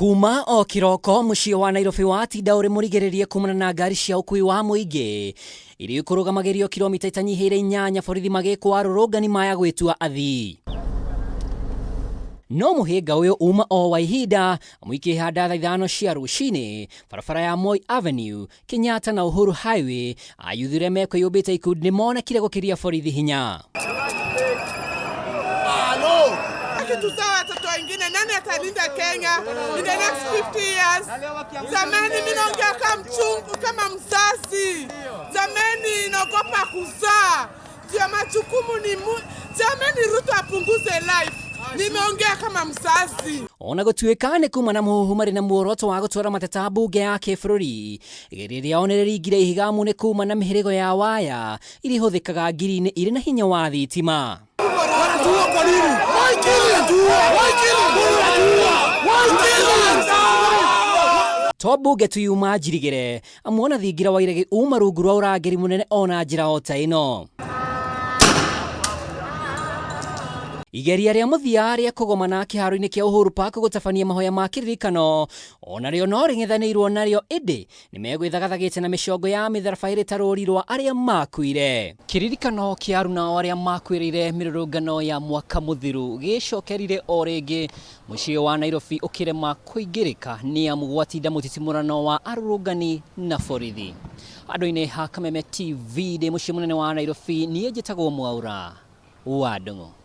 Kuma o kiroko muciĩ wa Nairobi watinda ũrĩ mũrigĩrĩrie kumana na ngari cia ũkui wa mũingĩ iria ikũrũgamagĩrio kilomita itanyihĩire 8 borithi magĩkwo arũrũngani maya gwĩtua athii. No mũhĩnga ũyũ uma o wa ihinda mũikĩhanda thaa 5 cia rũcinĩ barabara ya Moi Avenue, Kenyatta na Uhuru Highway, ayuthire mekwĩyũmbĩte ikundi nĩmonekire gũkĩria borithi hinya. Tusawa watoto wengine, nani atalinda Kenya in the next 50 years? Zamani minaongea kama mchungu, kama mzazi. Zamani naogopa kuzaa. Ndio majukumu ni zamani Ruto apunguze life. Nimeongea kama mzazi. Ona gũtuĩka nĩ kuma na mũhuhu marĩ na muoroto wa gũtwara mateta mbunge ya kĩbũrũri, igeria rĩao nĩrĩringire ihigamu nĩ kuma na mĩhĩrĩgo ya waya iria ihũthĩkaga ngiri-inĩ irĩ na hinya wa thitima. To mbunge tu yuma njirigĩre amuona thingira wa iregi uma rungu rwa ũrangĩri mũnene ona njĩra o ta ĩno. Igeria rĩa mũthia rĩa kũgomana kĩharo-inĩ kĩa Uhuru Park gũtabania mahoya ma kĩririkano onarĩo no rĩng'ethanĩirwo narĩo ĩndĩ nĩmegwĩthagathagĩte na mĩcongo ya mĩtharaba ĩrĩ ta rũri rwa arĩa makuire. Kĩririkano kĩa aruna arĩa makuĩrĩire mĩrũrũngano ya mwaka mũthiru gĩcokerire o rĩngĩ, mũciĩ wa Nairobi ũkĩrema kũingĩrĩka nĩ amu gwatinda mũtitimũrano wa arũrũngani na borithi. Andũ-inĩ ha Kameme TV ndĩ mũciĩ mũnene wa Nairobi, niĩ njĩtagwo Mwaura wa Ndũng'ũ.